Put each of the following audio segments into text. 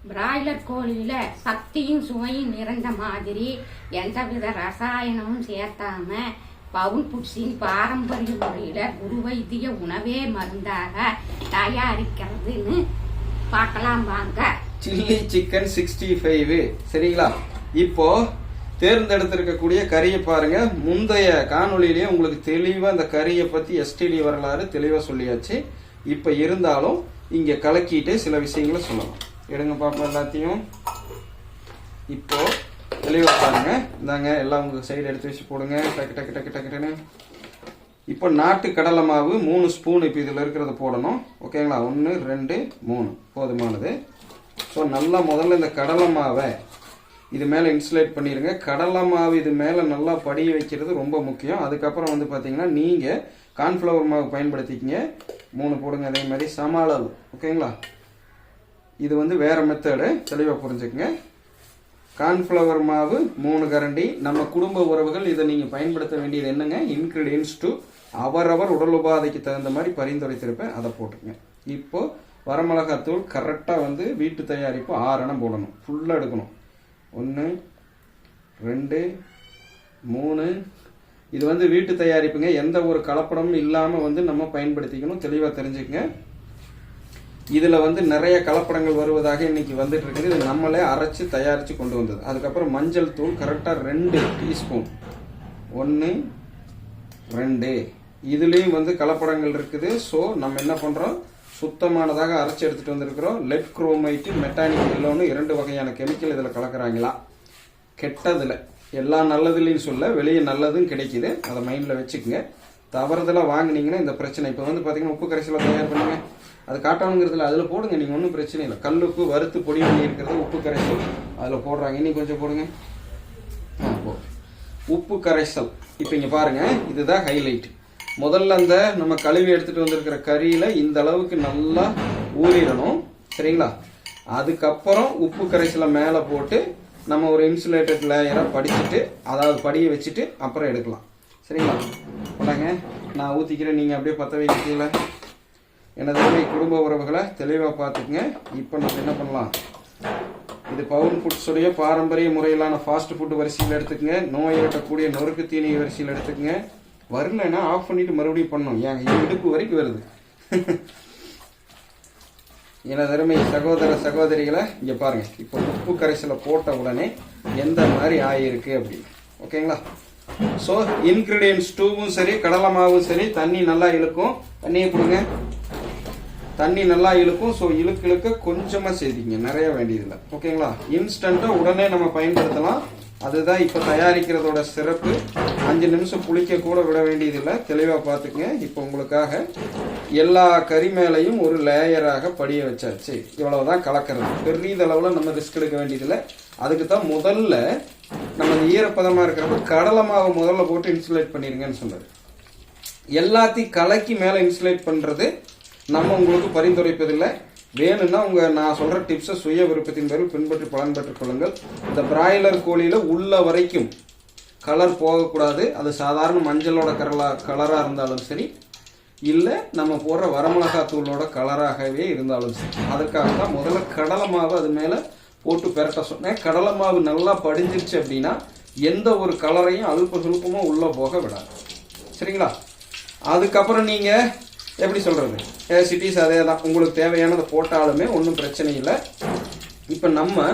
Broiler கோழியில சக்தியும் சுவையும் நிறைந்த மாதிரி எந்தவித ரசாயனமும் சேர்த்தாம பவுன் ஃபுட்ஸின் பாரம்பரிய முறையில குருவைத்திய உணவே மருந்தாக தயாரிக்கிறதுன்னு பார்க்கலாம் வாங்க. சில்லி சிக்கன் 65 சரிங்களா? இப்போ தேர்ந்தெடுத்திருக்கக்கூடிய கறியை பாருங்க. முந்தைய காணொலியிலேயே உங்களுக்கு தெளிவா இந்த கறியை பத்தி எஸ்டிடி வரலாறு தெளிவா சொல்லியாச்சு. இப்ப இருந்தாலும் இங்க கலக்கிட்டு சில விஷயங்களை சொல்லலாம். எடுங்க பாப்பா எல்லாத்தையும். இப்போ தெளிவா பாருங்க. இந்தாங்க எல்லாம் உங்க சைடு எடுத்து வச்சு போடுங்க. டக்கு டக்கு டக்கு டக்குன்னு. இப்போ நாட்டு கடலை மாவு 3 ஸ்பூன் இப்போ இதில் இருக்கிறத போடணும். ஓகேங்களா? 1 2 3 போதுமானது. ஸோ நல்லா முதல்ல இந்த கடலை மாவை இது மேலே இன்சுலேட் பண்ணிடுங்க. கடலை மாவு இது மேலே நல்லா படிய வைக்கிறது ரொம்ப முக்கியம். அதுக்கப்புறம் வந்து பார்த்தீங்கன்னா நீங்கள் கார்ன்ஃப்ளவர் மாவு பயன்படுத்திக்கிங்க. 3 போடுங்க. அதே மாதிரி சம அளவு. ஓகேங்களா? இது வந்து வேற மெத்தடு, தெளிவாக புரிஞ்சுக்குங்க. கார்ன்ஃப்ளவர் மாவு 3 கரண்டி. நம்ம குடும்ப உறவுகள் இதை நீங்கள் பயன்படுத்த வேண்டியது என்னங்க, இன்கிரீடியன்ஸ் டு அவரவர் உடல் உபாதைக்கு தகுந்த மாதிரி பரிந்துரைத்திருப்பேன், அதை போட்டுருங்க. இப்போ வரமிளகாத்தூள் கரெக்டாக வந்து வீட்டு தயாரிப்பு 6 எண்ணம் போடணும். ஃபுல்லாக எடுக்கணும். 1 2 3. இது வந்து வீட்டு தயாரிப்புங்க. எந்த ஒரு கலப்படமும் இல்லாமல் வந்து நம்ம பயன்படுத்திக்கணும். தெளிவாக தெரிஞ்சுக்கங்க. இதில் வந்து நிறைய கலப்படங்கள் வருவதாக இன்னைக்கு வந்துட்டு இருக்குது. இது நம்மளே அரைச்சு தயாரித்து கொண்டு வந்தது. அதுக்கப்புறம் மஞ்சள் தூள் கரெக்டாக 2 டீஸ்பூன். 1 2. இதுலேயும் வந்து கலப்படங்கள் இருக்குது. ஸோ நம்ம என்ன பண்ணுறோம், சுத்தமானதாக அரைச்சி எடுத்துகிட்டு வந்திருக்கிறோம். லெட் குரோமைட்டு மெட்டானிக் எல்லோன்னு 2 வகையான கெமிக்கல் இதில் கலக்கிறாங்களா. கெட்டதில் எல்லா நல்லதுலையும் சொல்ல வெளியே நல்லதும் கிடைக்குது. அதை மைண்டில் வச்சுக்கோங்க. தவறுதலாக வாங்கினீங்கன்னா இந்த பிரச்சனை. இப்போ வந்து பார்த்தீங்கன்னா உப்பு கரைசலை தயார் பண்ணுங்க. அது காட்டணுங்கிறதுல அதில் போடுங்க. நீங்கள் ஒன்றும் பிரச்சனை இல்லை. கல்லுப்பு வறுத்து பொடி பண்ணி இருக்கிறது உப்பு கரைசல் அதில் போடுறாங்க. இன்னும் கொஞ்சம் போடுங்க. உப்பு கரைசல். இப்போ இங்கே பாருங்கள், இதுதான் ஹைலைட். முதல்ல அந்த நம்ம கழுவி எடுத்துகிட்டு வந்திருக்கிற கறியில் இந்த அளவுக்கு நல்லா ஊறிடணும். சரிங்களா? அதுக்கப்புறம் உப்பு கரைசலை மேலே போட்டு நம்ம ஒரு இன்சுலேட்டட் லேயராக படிச்சுட்டு, அதாவது படியை வச்சுட்டு அப்புறம் எடுக்கலாம். சரிங்களா? போடாங்க. நான் ஊற்றிக்கிறேன், நீங்கள் அப்படியே பற்ற வைக்கல. எனது குடும்ப உறவுகளை தெளிவாக பார்த்துக்குங்க. இப்போ நம்ம என்ன பண்ணலாம், இது பவுன் ஃபுட்ஸுடைய பாரம்பரிய முறையிலான ஃபாஸ்ட் ஃபுட் வரிசையில் எடுத்துக்கங்க. நோயற்றக்கூடிய நொறுக்கு தீனி வரிசையில் எடுத்துக்கங்க. வரலன்னா ஆஃப் பண்ணிட்டு மறுபடியும் பண்ணணும். ஏங்க இடுப்பு வரைக்கும் வருது. எனது அருமை சகோதர சகோதரிகளை இங்கே பாருங்க. இப்போ உப்பு கரைசலை போட்ட உடனே எந்த மாதிரி ஆயிருக்கு அப்படின்னு. ஓகேங்களா? ஸோ இன்கிரீடியன்ஸ் 2வும் சரி, கடலை மாவும் சரி, தண்ணி நல்லா இழுக்கும். தண்ணியை கொடுங்க. தண்ணி நல்லா இழுக்கும். ஸோ இழுக்க கொஞ்சமாக செய்திங்க, நிறைய வேண்டியதில்லை. ஓகேங்களா? இன்ஸ்டண்ட்டாக உடனே நம்ம பயன்படுத்தலாம். அதுதான் இப்போ தயாரிக்கிறதோட சிறப்பு. 5 நிமிஷம் புளிக்க கூட விட வேண்டியதில்லை. தெளிவாக பார்த்துக்குங்க. இப்போ உங்களுக்காக எல்லா கறி மேலையும் ஒரு லேயராக படிய வச்சாச்சு. இவ்வளவுதான் கலக்கிறது. பெரியதளவில் நம்ம ரிஸ்க் எடுக்க வேண்டியதில்லை. அதுக்கு தான் முதல்ல நம்ம இந்த ஈரப்பதமாக இருக்கிறப்ப கடலை மாவு முதல்ல போட்டு இன்சுலேட் பண்ணிருங்கன்னு சொன்னார். எல்லாத்தையும் கலக்கி மேலே இன்சுலேட் பண்ணுறது நம்ம உங்களுக்கு பரிந்துரைப்பதில்லை. வேணும்னா நான் சொல்ற டிப்ஸை சுய விருப்பத்தின் பேரில் பின்பற்றி பலன் பெற்றுக் கொள்ளுங்கள். இந்த பிராய்லர் கோழியில உள்ள வரைக்கும் கலர் போகக்கூடாது. அது சாதாரண மஞ்சளோட கலரா இருந்தாலும் சரி, இல்லை நம்ம போடுற வரமிளகாத்தூளோட கலராகவே இருந்தாலும் சரி. அதுக்காக தான் முதல்ல கடலை மாவு அது மேலே போட்டு பெரட்ட சொன்னேன். கடலை மாவு நல்லா படிஞ்சிருச்சு அப்படின்னா எந்த ஒரு கலரையும் அல்ப சுல்பமாக உள்ளே போக விடாது. சரிங்களா? அதுக்கப்புறம் நீங்கள் எப்படி சொல்கிறது, சிட்டிஸ் அதே தான். உங்களுக்கு தேவையானதை போட்டாலுமே ஒன்றும் பிரச்சனை இல்லை. இப்போ நம்ம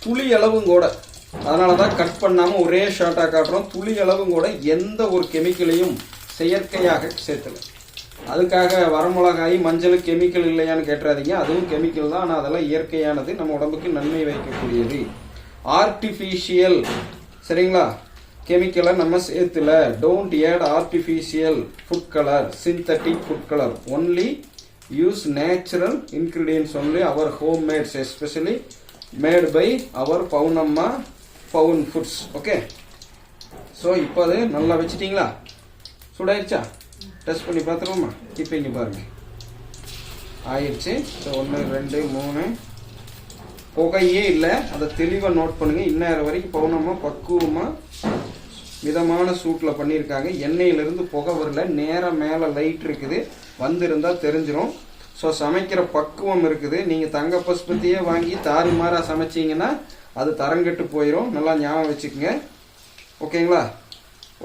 துளி அளவும் கூட, அதனால தான் கட் பண்ணாமல் ஒரே ஷார்ட்டாக காட்டுறோம். துளி அளவும் கூட எந்த ஒரு கெமிக்கலையும் செயற்கையாக சேர்த்தலை. அதுக்காக வரமிளகாய் மஞ்சள் கெமிக்கல் இல்லையான்னு கேட்டுறாதீங்க. அதுவும் கெமிக்கல் தான். ஆனால் அதெல்லாம் இயற்கையானது, நம்ம உடம்புக்கு நன்மை வைக்கக்கூடியது. ஆர்டிஃபிஷியல் சரிங்களா கெமிக்கலை நம்ம சேர்த்துல. Don't add artificial food colour, synthetic food colour. Only use natural ingredients only. Our home mades especially made by our Pavunamma Pavun foods. Okay? So இப்போ அது நல்லா வச்சுட்டிங்களா? சூடாயிருச்சா? டெஸ்ட் பண்ணி பார்த்துருவோமா? இப்போ இங்கே பாருங்க, ஆயிடுச்சு. ஸோ 1 2 3 புகையே இல்லை. அதை தெளிவாக நோட் பண்ணுங்க. இந்நேரம் வரைக்கும் பவுனம்மா பக்குவமாக மிதமான சூட்டில் பண்ணியிருக்காங்க. எண்ணெயிலிருந்து புகை வரல. நேரம் மேலே லைட் இருக்குது, வந்திருந்தால் தெரிஞ்சிடும். ஸோ சமைக்கிற பக்குவம் இருக்குது. நீங்கள் தங்க பசுபத்தியே வாங்கி தாறுமாறா சமைச்சிங்கன்னா அது தரங்கெட்டு போயிடும். நல்லா ஞாபகம் வச்சுக்கோங்க. ஓகேங்களா?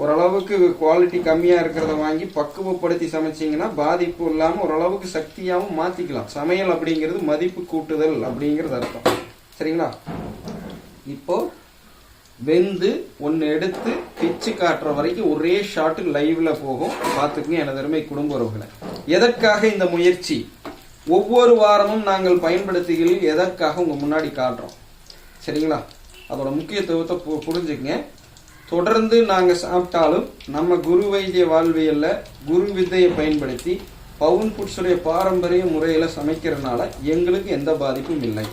ஓரளவுக்கு குவாலிட்டி கம்மியாக இருக்கிறத வாங்கி பக்குவப்படுத்தி சமைச்சிங்கன்னா பாதிப்பு இல்லாமல் ஓரளவுக்கு சக்தியாகவும் மாற்றிக்கலாம். சமையல் அப்படிங்கிறது மதிப்பு கூட்டுதல் அப்படிங்கிறது அர்த்தம். சரிங்களா? இப்போ வெந்து ஒன்று எடுத்து பிச்சு காட்டுற வரைக்கும் ஒரே ஷாட்டு லைவ்ல போகும். பார்த்துக்குங்க எனது அருமை குடும்ப உறவுகளை. எதற்காக இந்த முயற்சி? ஒவ்வொரு வாரமும் நாங்கள் பயன்படுத்துகையில் எதற்காக உங்க முன்னாடி காட்டுறோம். சரிங்களா? அதோட முக்கியத்துவத்தை புரிஞ்சுக்கங்க. தொடர்ந்து நாங்கள் சாப்பிட்டாலும் நம்ம குரு வைத்திய வாழ்வியல்ல குரு வித்தையை பயன்படுத்தி பவுன் ஃபுட்ஸுடைய பாரம்பரிய முறையில் சமைக்கிறதுனால எங்களுக்கு எந்த பாதிப்பும் இல்லை.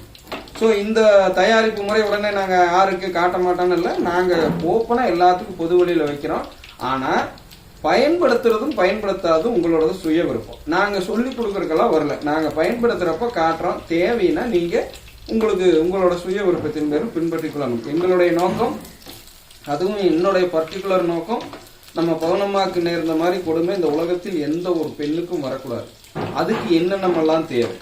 ஸோ இந்த தயாரிப்பு முறை உடனே நாங்கள் யாருக்கு காட்ட மாட்டோன்னு இல்லை, நாங்கள் ஓப்பனாக எல்லாத்துக்கும் பொது வழியில் வைக்கிறோம். ஆனால் பயன்படுத்துறதும் பயன்படுத்தாததும் உங்களோட சுய விருப்பம். நாங்கள் சொல்லி கொடுக்குறதுக்கெல்லாம் வரல, நாங்கள் பயன்படுத்துகிறப்ப காட்டுறோம். தேவைன்னா நீங்கள் உங்களுக்கு உங்களோட சுய விருப்பத்தின் பேரும் பின்பற்றிக் கொள்ளணும். எங்களுடைய நோக்கம், அதுவும் என்னுடைய பர்டிகுலர் நோக்கம், நம்ம பௌர்ணமாக்கு நேர்ந்த மாதிரி கொடுமை இந்த உலகத்தில் எந்த ஒரு பெண்ணுக்கும் வரக்கூடாது. அதுக்கு என்னென்னமெல்லாம் தேவை,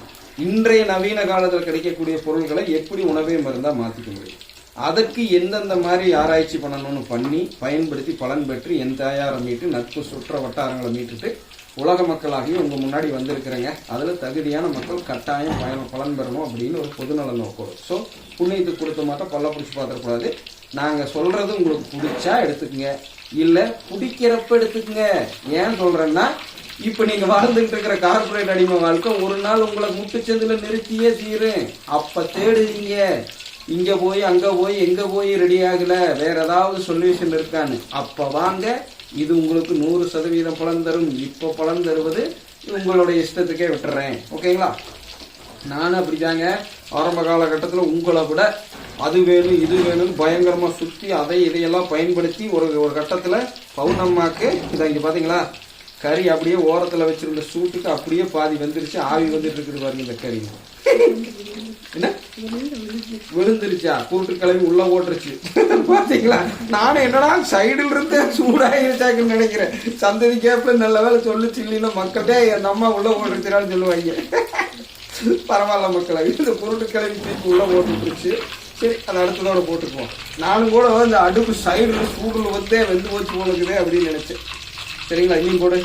இன்றைய நவீன காலத்தில் கிடைக்கக்கூடிய பொருள்களை எப்படி உணவே மருந்தா மாற்றிக்க முடியும், அதற்கு எந்தெந்த மாதிரி ஆராய்ச்சி பண்ணணும்னு பண்ணி பயன்படுத்தி பலன் பெற்று என் தாயாரை மீட்டு நட்பு சுற்ற வட்டாரங்களை மீட்டுட்டு உலக மக்களாகி உங்க முன்னாடி வந்திருக்கிறேங்க. அதுல தகுதியான மக்கள் கட்டாயம் பலன் பெறணும் அப்படின்னு ஒரு பொதுநல நோக்கம். ஸோ புண்ணியத்துக்கு கொடுத்த மாட்டோம், பல்ல பிடிச்சி பார்த்துடக்கூடாது. நாங்க சொல்றது உங்களுக்கு பிடிச்சா எடுத்துக்கங்க, இல்ல பிடிக்கிறப்ப எடுத்துக்கங்க. ஏன் சொல்றேன்னா, இப்ப நீங்க வாழ்ந்துகிட்டு இருக்கிற கார்பரேட் அடிமை வாழ்க்கை ஒரு நாள் உங்களை முட்டுச்சந்துல நிறுத்தியே தீரும். அப்ப தேடுவீங்க, இங்க போய் அங்க போய் எங்க போய் ரெடி ஆகல, வேற ஏதாவது சொல்யூஷன் இருக்கான்னு. அப்ப வாங்க, இது உங்களுக்கு 100% பலன் தரும். இப்ப பலன் தருவது உங்களுடைய இஷ்டத்துக்கே விட்டுறேன். ஓகேங்களா? நானும் அப்படிதாங்க ஆரம்ப காலகட்டத்தில் உங்களை விட அது வேணும் இது வேணும்னு பயங்கரமா சுத்தி அதை இதையெல்லாம் பயன்படுத்தி ஒரு கட்டத்துல பௌர்ணமாக்கு இதை இங்க பாத்தீங்களா, கறி அப்படியே ஓரத்துல வச்சிருந்த சூட்டுக்கு அப்படியே பாதி வந்துருச்சு, ஆவி வந்துட்டு இருக்குது பாருங்க. இந்த கறி என்ன விழுந்துருச்சா, கூட்டு கிளம்பி உள்ள ஓட்டுருச்சு பாத்தீங்களா. நானும் என்னடா சைடுல இருந்து சூடாயிருச்சாக்குன்னு நினைக்கிறேன். சந்ததி கேப்ல நல்ல வேலை சொல்லுச்சு, இல்லைன்னா மக்கள்கிட்ட என் அம்மா உள்ள ஓட்டுருச்சுடான்னு சொல்லுவாங்க. பரவாயில்ல மக்களை, இந்த பொருட்டு கிளம்பி தூக்கி உள்ள ஓட்டுருச்சு. சரி, அதை அடுத்ததோட போட்டுக்குவோம். நானும் கூட இந்த அடுப்பு சைடுல சூடுல வந்தே வெந்து போச்சு போனுக்குதே அப்படின்னு நினைச்சேன். சரிங்களா? இன்னும் கூட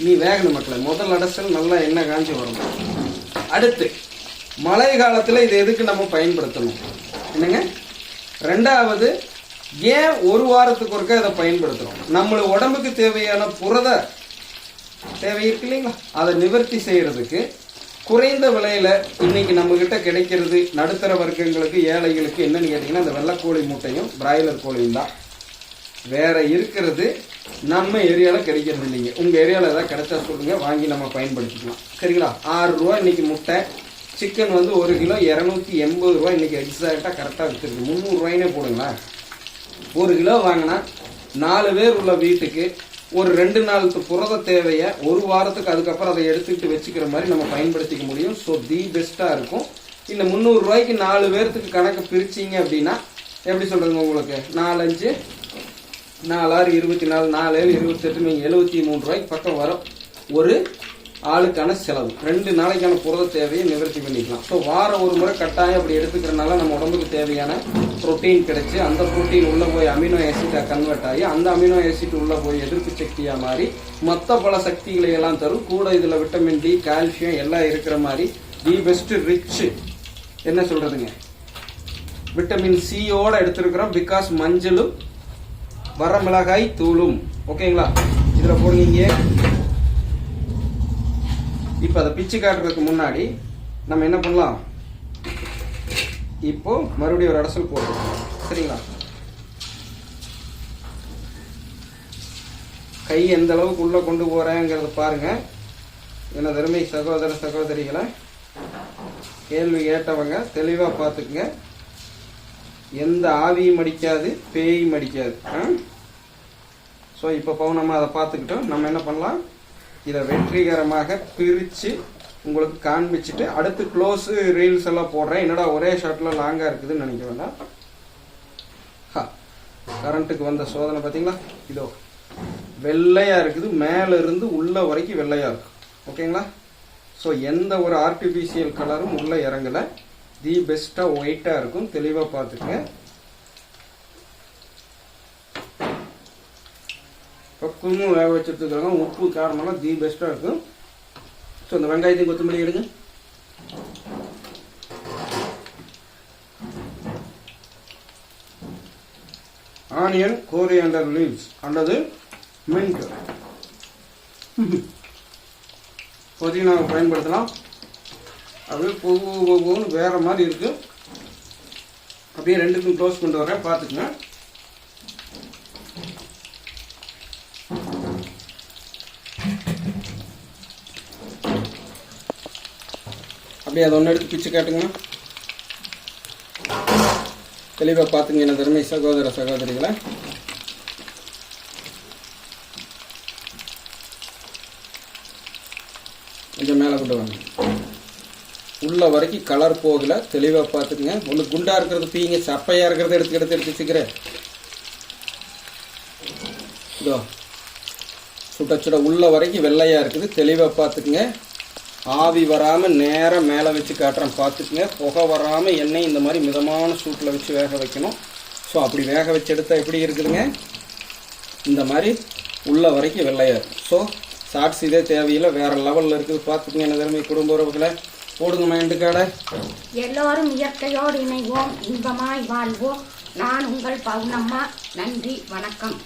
நீ வேகணும் மக்களை. முதல் அடசல் நல்லா எண்ணெய் காஞ்சி வரணும். அடுத்து மழை காலத்துல இது எதுக்கு நம்ம பயன்படுத்தணும் என்னங்க? ரெண்டாவது, ஏன் ஒரு வாரத்துக்கு ஒருக்கா இதை பயன்படுத்துறோம்? நம்மள உடம்புக்கு தேவையான புரத தேவை இருக்கு இல்லைங்களா, அதை நிவர்த்தி செய்யறதுக்கு குறைந்த விலையில இன்னைக்கு நம்ம கிட்ட கிடைக்கிறது நடுத்தர வர்க்கங்களுக்கு ஏழைகளுக்கு என்னன்னு கேட்டீங்கன்னா, இந்த வெள்ளைக்கோழி மூட்டையும் பிராய்லர் கோழியும் தான். வேற இருக்கிறது நம்ம ஏரியால கிடைக்கிறது இல்லைங்க. உங்க ஏரியால ஏதாவது கிடைச்சா சொல்லுங்க, வாங்கி நம்ம பயன்படுத்திக்கலாம். சரிங்களா? 6 ரூபா இன்னைக்கு முட்டை. சிக்கன் வந்து 1 கிலோ 280 ரூபாய் இன்னைக்கு எக்ஸாக்டா கரெக்டா வித்துருக்கு. 300 ரூபாய்னே போடுங்களேன். 1 கிலோ வாங்கினா 4 பேர் உள்ள வீட்டுக்கு ஒரு 2 நாள் புரத தேவையை ஒரு வாரத்துக்கு அதுக்கப்புறம் அதை எடுத்துக்கிட்டு வச்சுக்கிற மாதிரி நம்ம பயன்படுத்திக்க முடியும். ஸோ தி பெஸ்டா இருக்கும். இந்த 300 ரூபாய்க்கு 4 பேர்த்துக்கு கணக்கு பிரிச்சிங்க அப்படின்னா எப்படி சொல்றதுங்க, உங்களுக்கு 4 5 4 6 24 4 7 28 நீங்க 73 ரூபாய்க்கு பக்கம் வரும் ஒரு ஆளுக்கான செலவு. 2 நாளைக்கான புரத தேவையை நிவர்த்தி பண்ணிக்கலாம். ஸோ வாரம் ஒரு முறை கட்டாயம் அப்படி எடுத்துக்கிறதுனால நம்ம உடம்புக்கு தேவையான புரோட்டீன் கிடைச்சு, அந்த புரோட்டீன் உள்ள போய் அமினோ ஆசிட்டா கன்வெர்ட் ஆகி, அந்த அமினோ ஆசிட் உள்ள போய் எதிர்ப்பு சக்தியா மாறி மற்ற பல சக்திகளை எல்லாம் தரும். கூட இதுல விட்டமின் டி, கால்சியம் எல்லாம் இருக்கிற மாதிரி தி பெஸ்ட் ரிச் என்ன சொல்றதுங்க, விட்டமின் சியோட எடுத்திருக்கிறோம். பிகாஸ் மஞ்சளும் வரமிளகாய் தூளும். ஓகேங்களா? இதுல போடுங்க. இப்ப அதை பிச்சு காட்டுறதுக்கு முன்னாடி நம்ம என்ன பண்ணலாம், இப்போ மறுபடியும் ஒரு அடசல் போட்டுருக்கோம். சரிங்களா? கை எந்த அளவுக்கு உள்ள கொண்டு போறேங்கிறத பாருங்க. என்ன தருமை சகோதர சகோதரிகளை, கேள்வி கேட்டவங்க தெளிவா பார்த்துக்குங்க. எந்த ஆவியும் அடிக்காது, பேயும் அடிக்காது. ஸோ இப்போ பவுனமா அதை பார்த்துக்கிட்டோம். நம்ம என்ன பண்ணலாம், இதை வெற்றிகரமாக பிரித்து உங்களுக்கு காண்பிச்சுட்டு அடுத்து க்ளோஸ் ரீல்ஸ் எல்லாம் போடுறேன். என்னடா ஒரே ஷாட்ல லாங்கா இருக்குதுன்னு நினைக்க வேண்டாம். கரண்ட்டுக்கு வந்த சோதனை பார்த்தீங்களா, இதோ வெள்ளையா இருக்குது, மேல இருந்து உள்ள வரைக்கும் வெள்ளையா இருக்கும். ஓகேங்களா? ஸோ எந்த ஒரு ஆர்டிஃபிஷியல் கலரும் உள்ளே இறங்கலை. தி பெஸ்ட்டாக ஒயிட்டாக இருக்கும். தெளிவாக பார்த்துக்கங்க. பக்குவமும் வேக வச்சுருக்காங்க. உப்பு காரமெல்லாம் தி பெஸ்ட்டாக இருக்கும். ஸோ இந்த வெங்காயத்தையும் கொத்தமல்லி எடுங்க. ஆனியன், கோரியண்டர் லீவ்ஸ் அல்லது மின்ட், புதினாவை பயன்படுத்தலாம். அப்படியே பொகுன்னு வேற மாதிரி இருக்கு. அப்படியே ரெண்டுக்கும் க்ளோஸ் கொண்டு வரேன், பார்த்துக்குங்க. அப்படியே அதை ஒன்று எடுத்து பிச்சு காட்டுங்க. தெளிவாக பார்த்துங்க என்ன தருமை சகோதர சகோதரிகளை. கொஞ்சம் மேலே கொண்டு வாங்க. உள்ள வரைக்கும் கலர் போகல. தெளிவாக பார்த்துக்குங்க. ஒன்று குண்டா இருக்கிறது பீங்க, சப்பையா இருக்கிறத எடுத்து வச்சுக்கிறேன். இதோ சுட சுட உள்ள வரைக்கும் வெள்ளையா இருக்குது. தெளிவாக பார்த்துக்குங்க. ஆவி வராமல் நேராக மேலே வச்சு காட்டுறேன், பார்த்துக்குங்க. புகை வராமல் எண்ணெய் இந்த மாதிரி மிதமான சூட்டில் வச்சு வேக வைக்கணும். ஸோ அப்படி வேக வச்சு எடுத்தால் எப்படி இருக்குதுங்க, இந்த மாதிரி உள்ள வரைக்கும் வெள்ளையா இருக்கும். ஸோ ஷார்ட்ஸ் இதே தேவையில்லை, வேற லெவலில் இருக்குது. பார்த்துக்குங்க என்ன திறமை குடும்ப உறவுகளை. போடுங்க மைண்டு காடை. எல்லோரும் இயற்கையோடு இணைவோம், இன்பமாய் வாழ்வோம். நான் உங்கள் பவுனம்மா. நன்றி, வணக்கம்.